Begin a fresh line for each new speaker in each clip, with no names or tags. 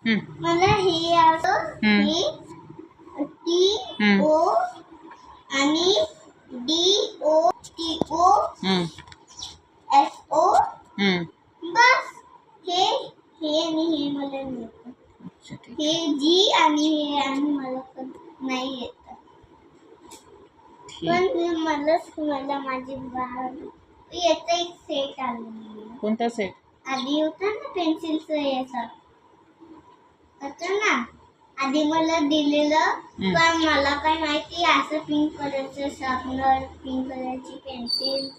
मला हे आवडतं. ही T O आणि DOTOSO. बस हे आणि हे मला नाही येत. हे जी आणि हे आणि मला नाही येत. पण मला माझी याचा एक सेट आला.
कोणता सेट?
आधी होता ना पेन्सिलचं याचा होता ना. आधी मला दिलेलं पण मला काय माहिती असं पिंक कलरचं शार्पनर, पिंक कलरची पेन्सिल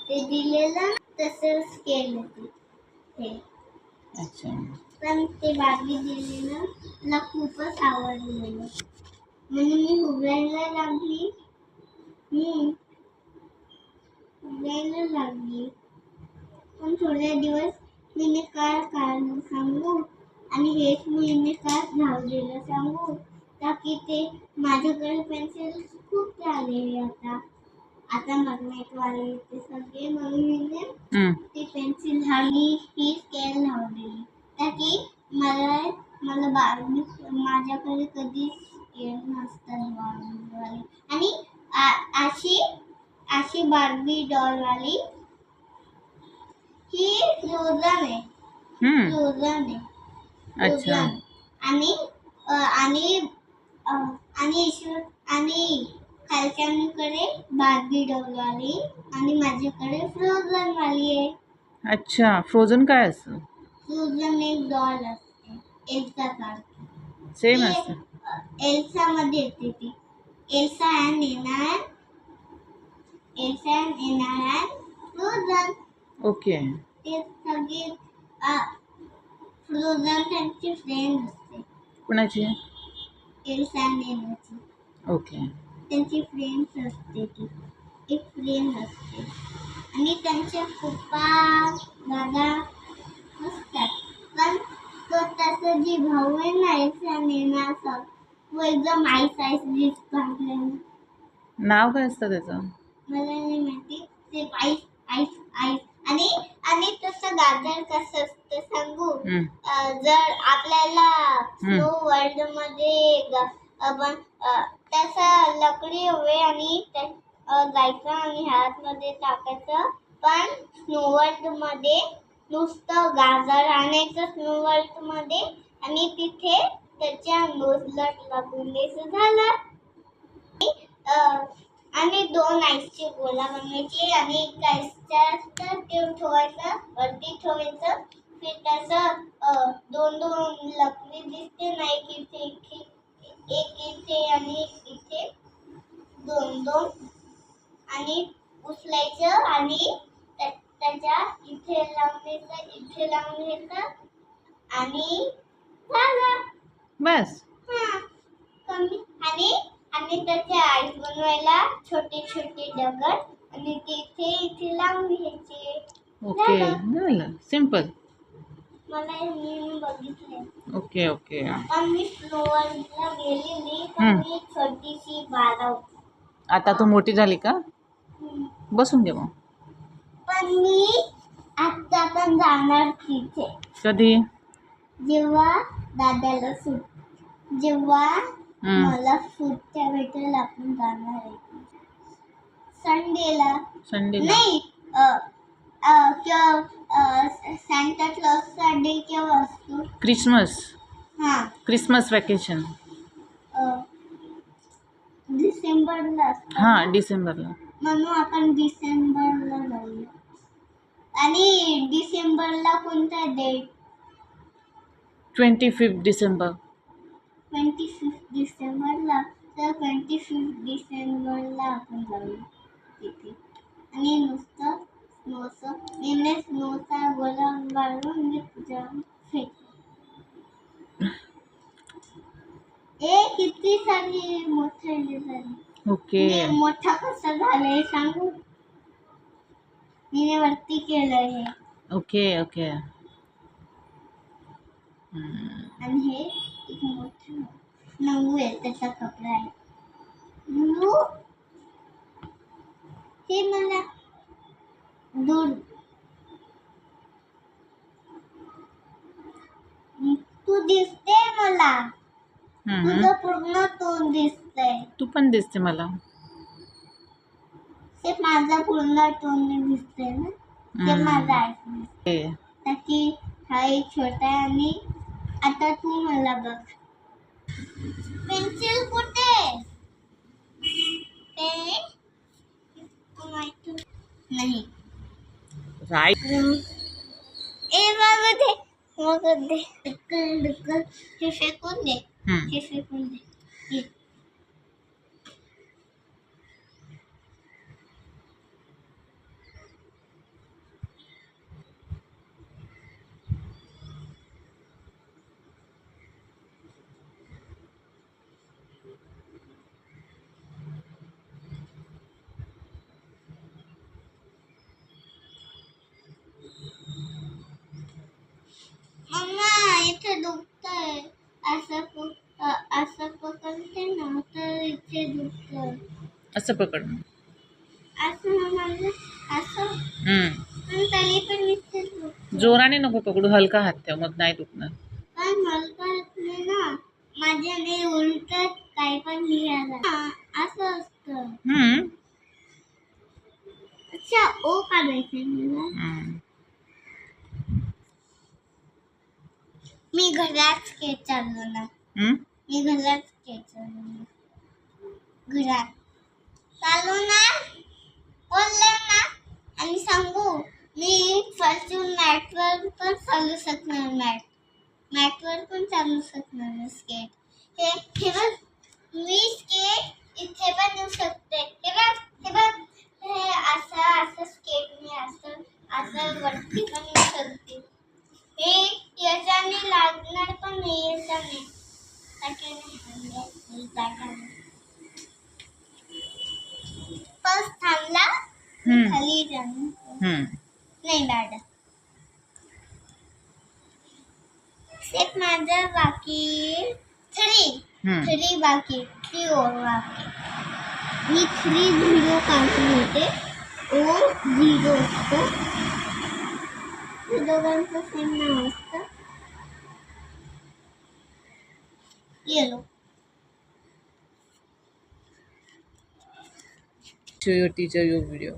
ते दिलेलं तसंच केलं ते.
अच्छा.
पण ते बार्बी दिलेलं मला खूपच आवडलेलं म्हणून मी उभारायला लागली. उभारायला लागली. पण थोडे दिवस मी काय कारण सांगू आणि हेच मी काय लावलेलं सांगू ताकी ते माझ्याकडे पेन्सिल खूप झाले. आता मॅग्नेटवाले ते सगळे म्हणून मी ती पेन्सिल ही स्केल लावलेली ताकी मला बार्बी माझ्याकडे कधीच स्केल नसतात बार्बीवाली. आणि अशी बार्बी डॉलवाली ही फ्रोझन आहे.
अच्छा.
आणि आणि खालच्यांकडे बार्बी डॉलवाली आणि माझ्याकडे फ्रोझन वाली आहे.
अच्छा, फ्रोझन काय असतं?
फ्रोझन एक डॉल असते एल्सा सारखी.
सेम असतं.
एल्सा मध्ये येते ती. Elsa and Frozen.
ओके.
ते सगळे फ्रोझन त्यांची फ्रेंड असते.
कुणाची?
एल्सा अँड एनाची.
ओके.
त्यांची फ्रेंड्स असते ती. एक फ्रेंड असते आणि त्यांचे पप्पा दादा असतात. पण तो त्याचा जी भाऊ आहे ना एल्सा अँड एनाचा तो एकदम आईस दिसतो.
नाव काय असतं त्याचं?
मला नाही माहिती. ते आईस आणि तसं गाजर कसं असतं सांगू. जर आपल्याला स्नो वर्ल्ड मध्ये आपण त्याचा लकडी हवे आणि जायचं आणि हातमध्ये टाकायचं. पण स्नो वर्ल्ड मध्ये नुसतं गाजर आणायचं स्नो वर्ल्ड मध्ये आणि तिथे त्याच्या नोजला लागून द्यायचं झालं. आणि 2 आईसचे गोळा बनवायचे आणि एक आईसच्या ते ठेवायचं वरती ठेवायचं. फिर त्याचं 2 लकडी दिसते ना एक इथे आणि एक इथे 2 आणि उचलायचं आणि त्याच्या इथे लावून घ्यायचं आणि झालं.
बस.
कमी आणि त्याचे आईस बनवायला छोटे छोटे दगड आणि इथे लावून घ्यायचे.
ओके, झालं. सिंपल.
मला मी बघितले.
Okay okay.
पण मी स्नो वर्ल्डला गेलेली तर मी छोटीशी बाळा होती.
आता तू मोठी झाली का? बसून घे मग.
पण मी आता पण जाणार तिथे.
कधी?
जेव्हा दादाला जेव्हा मला सुट्ट्या भेटेल आपण जाणार आहे. संडेला नाही. सांता क्लॉजचा डे केव्हा असतो?
Christmas vacation.
डिसेंबरला असतो.
हां, डिसेंबरला.
म्हणून आपण डिसेंबरला जाऊया. आणि डिसेंबरला कोणता डेट?
25 डिसेंबर.
25 डिसेंबरला. तर 25 डिसेंबरला आपण जाऊया तिथे. आणि नुसतं स्नोचा गोळा बाळून मी तुझ्या फेक. किती सारी मोठे झाली.
ओके.
मोठा कसा झालाय सांगू. मी वरती केलंय हे.
Okay okay.
आणि हे एक मोठं नऊ आहे त्याचा कपडा आहे. ब्लू हे मला दूर तू दिसते मला.
हम्म.
तुझं पूर्ण तोंड दिसतंय.
तू पण दिसते मला.
ते माझं पूर्ण तोंड दिसतंय ना. ते माझं आयफोन.
हे.
त्याची हा एक छोटा आहे आणि आता तू मला बघ. पेन्सिल कुठे? पेन नाही.
राईट.
ए बघू दे. बघू दे. ढकल. हे फेकून दे. हे फेकून दे. हे. मम्मा इथे दुखतंय. असं पकडते ना तर इथे दुखतंय.
असं पकड.
असं म्हणजे असं पण तरी पण इथे दुखतंय.
जोराने नको पकडू, हलका हात ठेव, मग नाही दुखणार.
पण हलका नाही ना. माझ्याने उलट काही पण लिहायला असं असतं. अच्छा ओ काढायचं मला. मी घरात स्केच चालवला. मी घरात स्केच चालवला. घरात चालवणार बोलले ना. आणि सांगू मी फॉर्च्यून मॅटवर पण चालू शकणार. मॅटवर पण चालू शकणार स्केट. हे बघ मी स्केट इथे पण नेऊ शकते. हे बघ हे असं स्केट मी असं वरती पण नेऊ शकते. हे याच्याने लागणार पण नाही. याच्याने बस थांबला. खाली जाणार नाही मॅडम. सिर्फ माझं बाकी 3 बाकी 3 और बाकी. मी 3 0 काढून होते. ओ 0 असतो. दोघांचं सेम नाव असतं. Yellow.
Show your teacher your video.